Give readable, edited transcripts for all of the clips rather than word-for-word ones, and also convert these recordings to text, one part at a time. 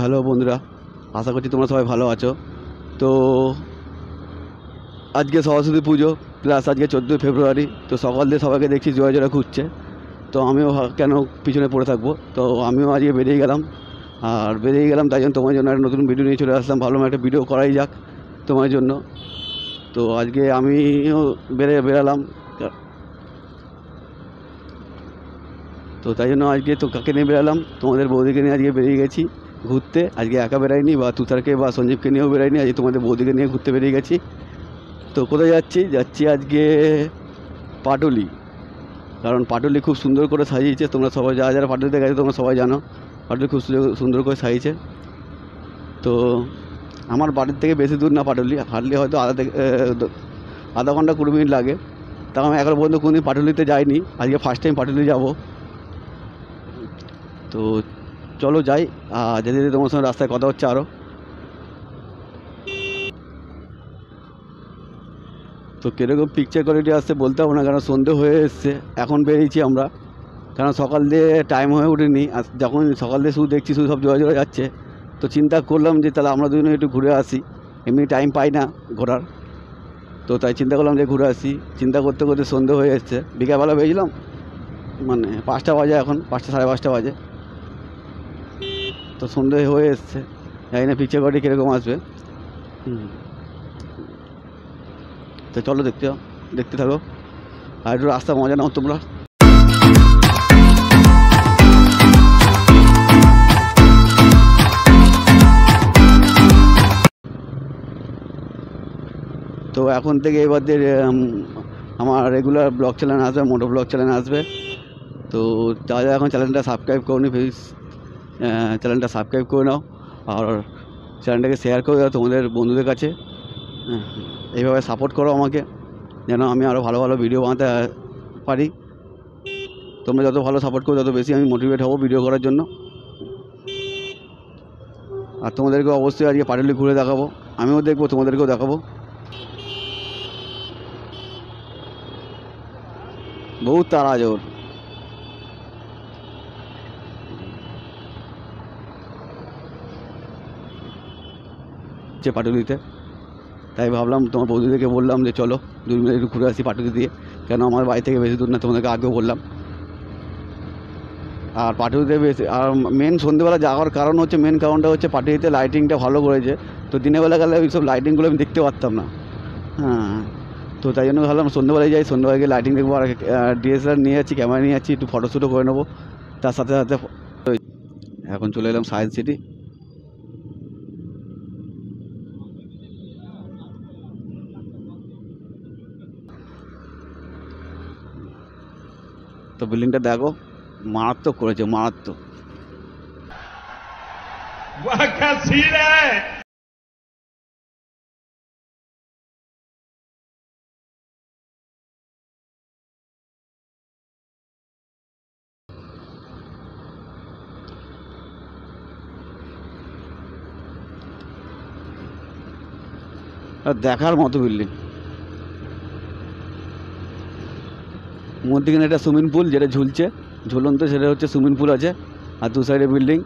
Hello বন্ধুরা, আশা করছি তোমরা সবাই ভালো আছো। তো আজকে সরস্বতী পুজো প্লাস আজকে 14ই ফেব্রুয়ারি। তো সকাল দিয়ে সবাইকে দেখছি জোড়া জোড়া ঘুরছে, তো আমিও কেন পিছনে পড়ে থাকবো। তো আমিও আজকে বেরিয়ে গেলাম, তাই জন্য তোমার জন্য একটা নতুন ভিডিও নিয়ে চলে আসলাম। ভাবলাম একটা ভিডিও করাই যাক তোমার জন্য। তো আজকে আমিও বেরালাম, তো তাই জন্য আজকে তো কাকে নিয়ে বেরালাম, তোমাদের বৌদিকে নিয়ে আজকে বেরিয়ে গেছি ঘুরতে। আজকে একা বেরাইনি, বা তুষারকে বা সঞ্জীবকে নিয়েও বেরাইনি, আজকে তোমাদের বৌদিকে নিয়ে ঘুরতে বেরিয়ে গেছি। তো কোথায় যাচ্ছি আজকে পাটুলি। কারণ পাটুলি খুব সুন্দর করে সাজিয়েছে, তোমরা সবাই যারা পাটুলিতে গেছে তোমরা সবাই জানো পাটুলি খুব সুন্দর করে সাজিয়েছে। তো আমার বাড়ির থেকে বেশি দূর না পাটুলি, হাঁটলে হয়তো আধা ঘন্টা 20 মিনিট লাগে। তা আমি এখনো পর্যন্ত কোনোদিন পাটুলিতে যাইনি, আজকে ফার্স্ট টাইম পাটুলি যাব। তো চলো যাই, যেতে যেতে তোমার সঙ্গে রাস্তায় কথা হচ্ছে আরও। তো কীরকম পিকচার কোয়ালিটি আসছে বলতে পারবো না, কারণ সন্ধে হয়ে এসছে, এখন বেরিয়েছি আমরা। কারণ সকাল দিয়ে টাইম হয়ে ওঠেনি, আর যখন সকাল দিয়ে শুধু দেখছি শুধু সব জোড়া যাচ্ছে, তো চিন্তা করলাম যে তাহলে আমরা দুজনে একটু ঘুরে আসি। এমনি টাইম পাই না ঘোরার, তো তাই চিন্তা করলাম যে ঘুরে আসি। চিন্তা করতে করতে সন্ধে হয়ে এসছে, বিকালবেলা বেরিয়েছিলাম, মানে 5টা বাজে, এখন 5টা সাড়ে 5টা বাজে। তো সন্ধে হয়ে এসছে, জানি না পিকচার কোয়ালিটি কীরকম আসবে। তো চলো দেখতে থাকো, আর একটু রাস্তা মজা নাও তোমরা। তো এখন থেকে এবার আমার রেগুলার ব্লগ চ্যানেল আসবে, মোটো ব্লগ চ্যানেল আসবে। তো যারা এখন চ্যানেলটা সাবস্ক্রাইব করোনি, প্লিজ চ্যানেলটা সাবস্ক্রাইব করে নাও, আর চ্যানেলটাকে শেয়ার করে দাও তোমাদের বন্ধুদের কাছে। এইভাবে সাপোর্ট করো আমাকে, যেন আমি আরও ভালো ভালো ভিডিও বানাতে পারি। তোমরা যত ভালো সাপোর্ট করো তত বেশি আমি মোটিভেট হব ভিডিও করার জন্য। আর তোমাদেরকে অবশ্যই আজকে পাটুলি ঘুরে দেখাবো, আমিও দেখবো, তোমাদেরকেও দেখাবো। বহুত তাড়া জোর যে পাটুলিতে, তাই ভাবলাম তোমার বৌদিদেরকে বললাম যে চলো 2 মিনিট একটু ঘুরে আসি পাটুলি দিয়ে। কেন আমার বাড়ি থেকে বেশি দূর না, তোমাদেরকে আগেও বললাম। আর পাটুলিতে বেশি, আর মেন সন্ধ্যেবেলা যাওয়ার কারণ হচ্ছে, মেন কারণটা হচ্ছে পাটুলিতে লাইটিংটা ভালো করেছে। তো দিনের বেলা গেলে ওই সব লাইটিংগুলো আমি দেখতে পারতাম না। হ্যাঁ, তো তাই জন্য ভাবলাম সন্ধ্যেবেলায় যাই, সন্ধ্যেবেলায় গিয়ে লাইটিং দেখবো। আর ডিএসএলআর নিয়ে যাচ্ছি, ক্যামেরা নিয়ে যাচ্ছি, একটু ফটোশ্যুটও করে নেবো। তার সাথে সাথে এখন চলে এলাম সায়েন্স সিটি। তো বিল্ডিংটা দেখো, মারাত্মক করেছে, মারাত্মক। আর দেখার মতো বিল্ডিং। মধ্যিখানে একটা সুইমিং পুল যেটা ঝুলন্ত, সেটা হচ্ছে সুইমিং পুল আছে। আর 2 সাইডে বিল্ডিং।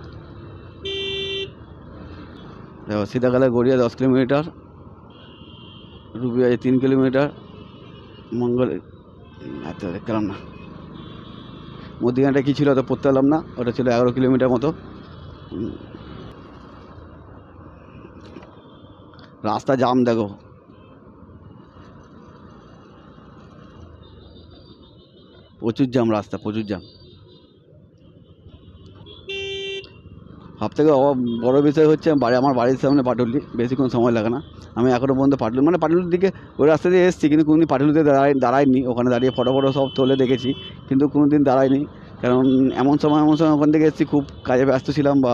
দেখো সীতাকালে গড়িয়া 10 কিলোমিটার, রুবি আছে 3 কিলোমিটার, মঙ্গল এত দেখলাম না। মধ্যিখানটা কী ছিল তো পড়তে পারলাম না, ওটা ছিল 11 কিলোমিটার মতো। রাস্তা জাম দেখো, প্রচুর জাম, রাস্তা প্রচুর জাম। সবথেকে বড় বিষয় হচ্ছে আমার বাড়ির সামনে পাটুলি, বেশিক্ষণ সময় লাগে না। আমি এখনও পর্যন্ত পাটুলির দিকে ওই রাস্তা দিয়ে এসেছি, কিন্তু কোনোদিন পাটুলিতে দাঁড়াইনি। ওখানে দাঁড়িয়ে ফটো সব তোলে দেখেছি, কিন্তু কোনো দিন দাঁড়াইনি। কারণ এমন সময় ওখান থেকে এসেছি, খুব কাজে ব্যস্ত ছিলাম বা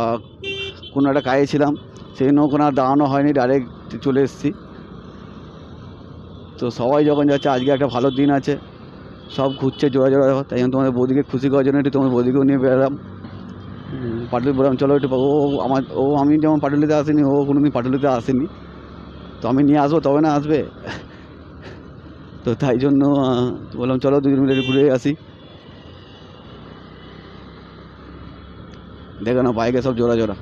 কোনো একটা কাজে ছিলাম, সেই জন্য ওখানে আর দাঁড়ানো হয়নি, ডাইরেক্ট চলে এসেছি। তো সবাই যখন যাচ্ছে, আজকে একটা ভালো দিন আছে, সব ঘুরছে জোড়া, তাই জন্য তোমাদের বৌদিকে খুশি করার জন্য একটু তোমার বৌদিকেও নিয়ে বেরোলাম। পাটুলি বললাম চলো একটু, আমি যেমন পাটুলিতে আসিনি, ও কোনোদিন পাটুলিতে আসেনি, তো আমি নিয়ে আসবো তবে না আসবে। তো তাই জন্য বললাম চলো 2 মিনিট ঘুরে আসি। দেখো না বাইকে সব জোড়া।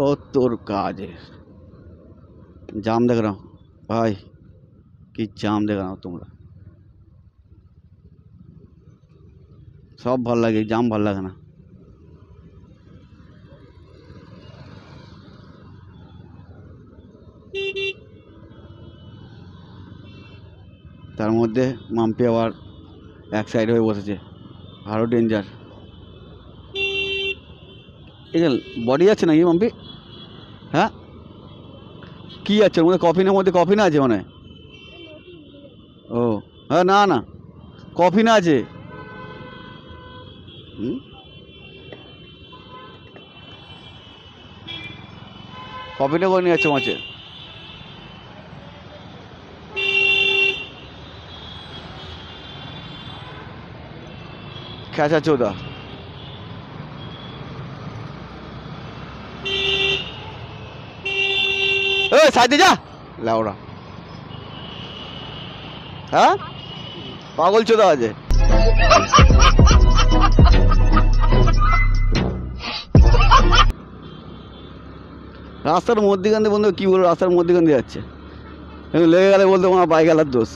ও তোর কাজে জাম দেখ না ভাই, কি জাম দেখ না তোমরা, সব ভাল লাগে, জাম ভাল লাগে না। তার মধ্যে মাম্পি আবার এক সাইড হয়ে বসেছে, আরও ডেঞ্জার। এখানে বডি আছে নাকি মাম্পি? হ্যাঁ, কী আছে ওর মধ্যে? কফিনের মধ্যে কফিন আছে মনে হয়। ও হ্যাঁ, না না, কফিন আছে। কফিনে করে নিয়ে যাচ্ছে মাছে। খেঁচা চোদা। সাইডে যা লাউড়া। হ্যাঁ, পাগল চোদা আছে। রাস্তার মধ্যিখান দিয়ে বন্ধু কী বলবো, রাস্তার মধ্যিখান দিয়ে যাচ্ছে, লেগে গেলে বলতে আমার বাইক গেলার দোষ।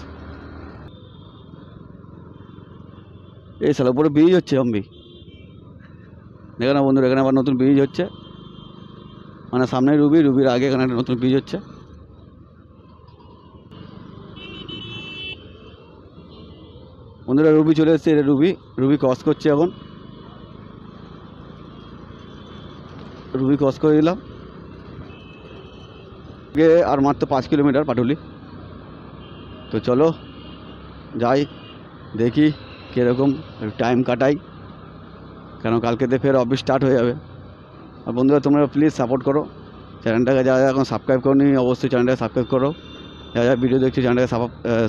এই সালা পুরো ব্রিজ হচ্ছে জম্বি, দেখে না বন্ধুরা, এখানে আবার নতুন ব্রিজ হচ্ছে, মানে সামনে রুবির আগে এখানে একটা নতুন ব্রিজ হচ্ছে। বন্ধুরা রুবি চলে এসছে, এটা রুবি ক্রস করছে এখন, রুবি ক্রস করে দিলাম। আর মাত্র 5 কিলোমিটার পাটুলি। তো চলো যাই, দেখি কীরকম টাইম কাটাই, কেন কালকেতে ফের অফিস স্টার্ট হয়ে যাবে। আর বন্ধুরা তোমরা প্লিজ সাপোর্ট করো চ্যানেলটাকে, যারা এখন সাবস্ক্রাইব করোনি অবশ্যই চ্যানেলটাকে সাবস্ক্রাইব করো, যারা ভিডিও দেখছি চ্যানেলটাকে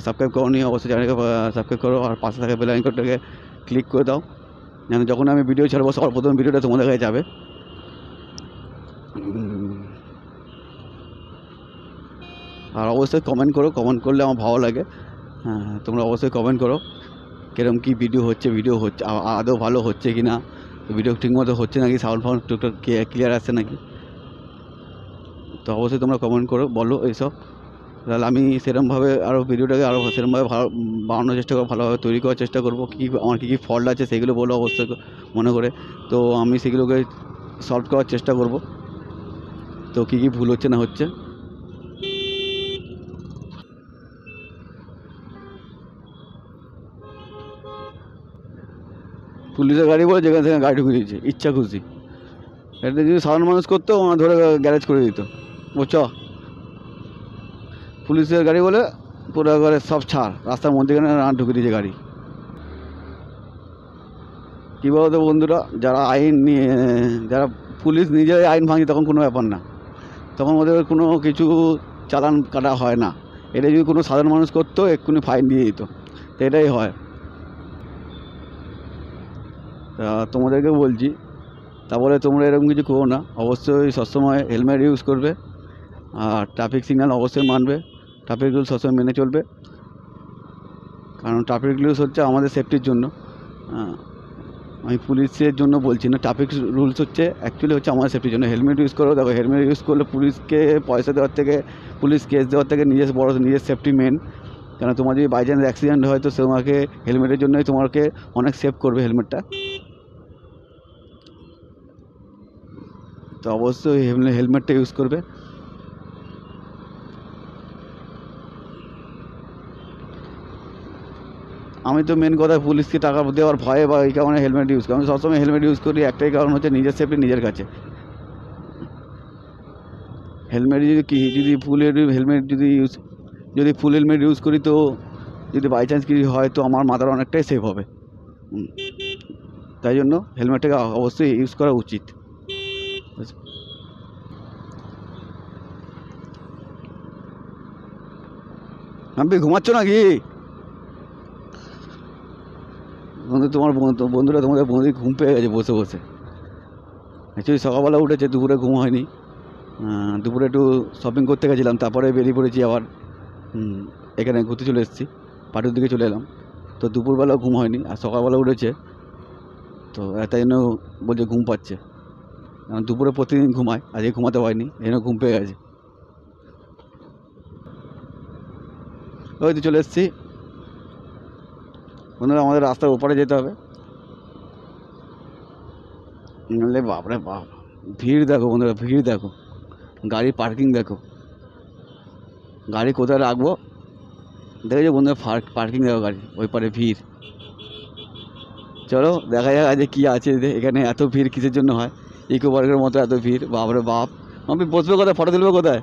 সাবস্ক্রাইব করোনি অবশ্যই চ্যানেলকে সাবস্ক্রাইব করো, আর পাশে থাকা বেল আইকনটাকে ক্লিক করে দাও, যেন যখন আমি ভিডিও ছাড়বো সবার প্রথম ভিডিওটা তোমাদের কাছে যাবে। আর অবশ্যই কমেন্ট করো, কমেন্ট করলে আমার ভালো লাগে। হ্যাঁ, তোমরা অবশ্যই কমেন্ট করো কিরকম কী ভিডিও হচ্ছে আদৌ ভালো হচ্ছে কি না, ভিডিও ঠিকমতো হচ্ছে নাকি, সাউন্ড টুকটাক ক্লিয়ার আসছে নাকি। তো অবশ্যই তোমরা কমেন্ট করো, বলো এইসব, তাহলে আমি সেরকমভাবে আরও ভিডিওটাকে আরও সেরকমভাবে ভালো বানানোর চেষ্টা করবো, ভালোভাবে তৈরি করার চেষ্টা করবো। আমার কী ফল্ট আছে সেগুলো বলো অবশ্যই মনে করে, তো আমি সেগুলোকে সলভ করার চেষ্টা করব। তো কী ভুল হচ্ছে না হচ্ছে। পুলিশের গাড়ি বলে যেখানে সেখানে গাড়ি ঢুকে দিয়েছে ইচ্ছা খুশি। এটা যদি সাধারণ মানুষ করতো ওরা ধরে গ্যারেজ করে দিত, বুঝছো। পুলিশের গাড়ি বলে পুরো করে সব ছাড়, রাস্তার মধ্যেখানে ঢুকে দিয়েছে গাড়ি। কী বলতো বন্ধুরা, যারা পুলিশ নিজেরাই আইন ভাঙে তখন কোনো ব্যাপার না, তখন ওদের কোনো কিছু চালান কাটা হয় না। এটা যদি কোনো সাধারণ মানুষ করতো এক্ষুনি ফাইন দিয়ে দিত, তো এটাই হয়। তা তোমাদেরকে বলছি, তা বলে তোমরা এরকম কিছু করো না, অবশ্যই সবসময় হেলমেট ইউজ করবে, আর ট্রাফিক সিগন্যাল অবশ্যই মানবে, ট্রাফিক রুলস সবসময় মেনে চলবে, কারণ ট্রাফিক রুলস হচ্ছে আমাদের সেফটির জন্য। আমি পুলিশের জন্য বলছি না, ট্রাফিক রুলস হচ্ছে অ্যাকচুয়ালি হচ্ছে আমাদের সেফটির জন্য। হেলমেট ইউজ করো, দেখো হেলমেট ইউজ করলে পুলিশকে পয়সা দেওয়ার থেকে, পুলিশ কেস দেওয়ার থেকে নিজের সেফটি মেন। কেন তোমার যদি বাই চান্স অ্যাক্সিডেন্ট হয় তো তোমাকে হেলমেটের জন্যই তোমাকে অনেক সেভ করবে হেলমেটটা। তো অবশ্যই হেলমেটটা ইউজ করবে। আমি তো মেন কথা পুলিশকে টাকা দেওয়ার ভয়ে বা এই কারণে হেলমেট ইউজ করি, আমি সবসময় হেলমেট ইউজ করি, একটাই কারণ হচ্ছে নিজের সেফটি নিজের কাছে। হেলমেট যদি ফুল হেলমেট ইউজ করি, তো যদি বাই চান্স কিছু হয় তো আমার মাথার অনেকটাই সেভ হবে। তাই জন্য হেলমেটটাকে অবশ্যই ইউজ করা উচিত। আমি ঘুমাচ্ছ নাকি তোমার বন্ধুরা? তোমাদের বন্ধু ঘুম পেয়ে গেছে বসে বসে। অ্যাকচুয়ালি সকালবেলা উঠেছে, দুপুরে ঘুম হয়নি। দুপুরে একটু শপিং করতে গেছিলাম, তারপরে বেরিয়ে পড়েছি আবার এখানে ঘুরতে চলে এসেছি, পাটুর দিকে চলে এলাম। তো দুপুরবেলাও ঘুম হয়নি, আর সকালবেলা উঠেছে, তো তাই জন্য বলছে ঘুম পাচ্ছে। দুপুরে প্রতিদিন ঘুমায়, আজকে ঘুমাতে পারিনি, এই জন্য ঘুম পেয়ে গেছে। ওই তো চলে এসেছি বন্ধুরা, আমাদের রাস্তার ওপারে যেতে হবে, নাহলে বাপরে বাপ ভিড় দেখো বন্ধুরা, ভিড় দেখো, গাড়ি পার্কিং দেখো, গাড়ি কোথায় রাখবো দেখেছো বন্ধুরা, পার্কিং দেখো গাড়ি, ওই পারে ভিড়। চলো দেখা যাক আজকে কী আছে এখানে, এত ভিড় কিসের জন্য হয়, ইকো পার্কের মতো এত ভিড়, বাপরে বাপ। আমি বসবো কোথায়, ফটো তুলবো কোথায়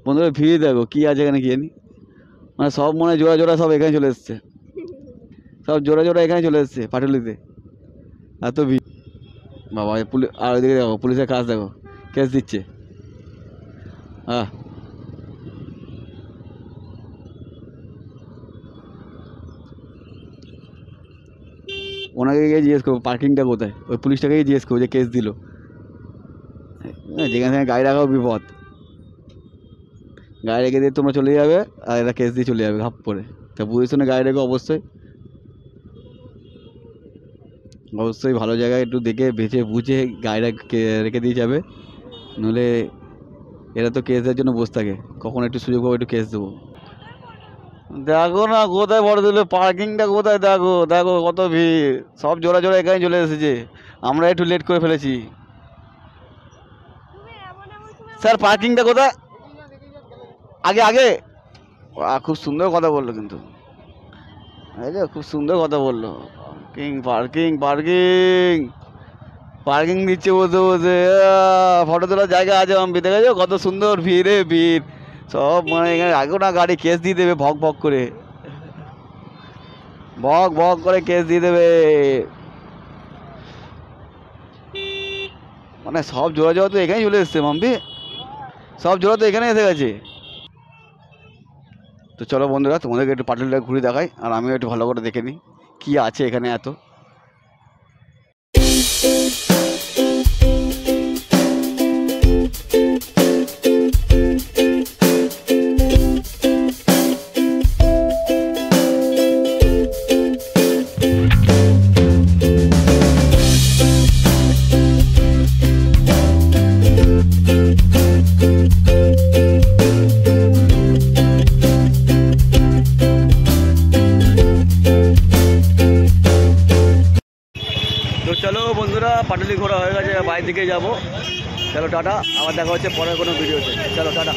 বন্ধুরা, ভিড় দেখো কী আছে এখানে, কি জানি, মানে সব মনে হয় জোড়া জোড়া সব এখানে চলে এসছে, সব জোড়া জোড়া এখানে চলে এসছে পাটুলিতে, এত ভিড় বাবা। আর ওইদিকে দেখো পুলিশের কাজ দেখো, কেস দিচ্ছে। হ্যাঁ ওনাকে গিয়ে জিজ্ঞেস করবো পার্কিংটা কোথায়, ওই পুলিশটাকে জিজ্ঞেস করবো যে কেস দিল, যেখানে সেখানে গাড়ি রাখাও বিপদ, গাড়ি রেখে দিয়ে তোমরা চলে যাবে আর এরা কেস দিয়ে চলে যাবে ঘাপ করে, তা বুঝে শুনে গাড়ি রেখে অবশ্যই অবশ্যই ভালো জায়গায় একটু দেখে বেছে বুঝে গাড়িটা রেখে দিয়ে যাবে, নইলে এরা তো কেস দেওয়ার জন্য বসে থাকে, কখন একটু সুযোগ পাবো একটু কেস দেবো। দেখো না কোথায় বড় দিল, পার্কিংটা কোথায়, দেখো দেখো কত ভিড়, সব জোড়া জোড়া এখানে চলে এসেছে, আমরা একটু লেট করে ফেলেছি। স্যার পার্কিংটা কোথায়, আগে আগে। খুব সুন্দর কথা বললো কিন্তু, এই যে খুব সুন্দর কথা বললো, পার্কিং পার্কিং পার্কিং পার্কিং দিচ্ছে বসে বসে, ফটো তোলার জায়গা আছে আমি দেখেছো, কত সুন্দর ভিড় ভিড়, সব মানে এখানে রাখো না গাড়ি, কেস দিয়ে দেবে ভক ভক করে, ভক ভক করে কেস দিয়ে দেবে, মানে সব জোড়া জোড়া তো এখানেই চলে এসছে মাম্পি, সব জোড়া তো এখানে এসে গেছে। তো চলো বন্ধুরা তোমাদেরকে একটু পাটুলিটা ঘুরে দেখাই, আর আমিও একটু ভালো করে দেখে নিই কী আছে এখানে এত। তো চলো বন্ধুরা পাটুলি ঘোরা হয়ে গেছে, বাইরের দিকে যাবো, চলো টাটা, আবার দেখা হচ্ছে পরের কোনো ভিডিওতে, চলো টাটা।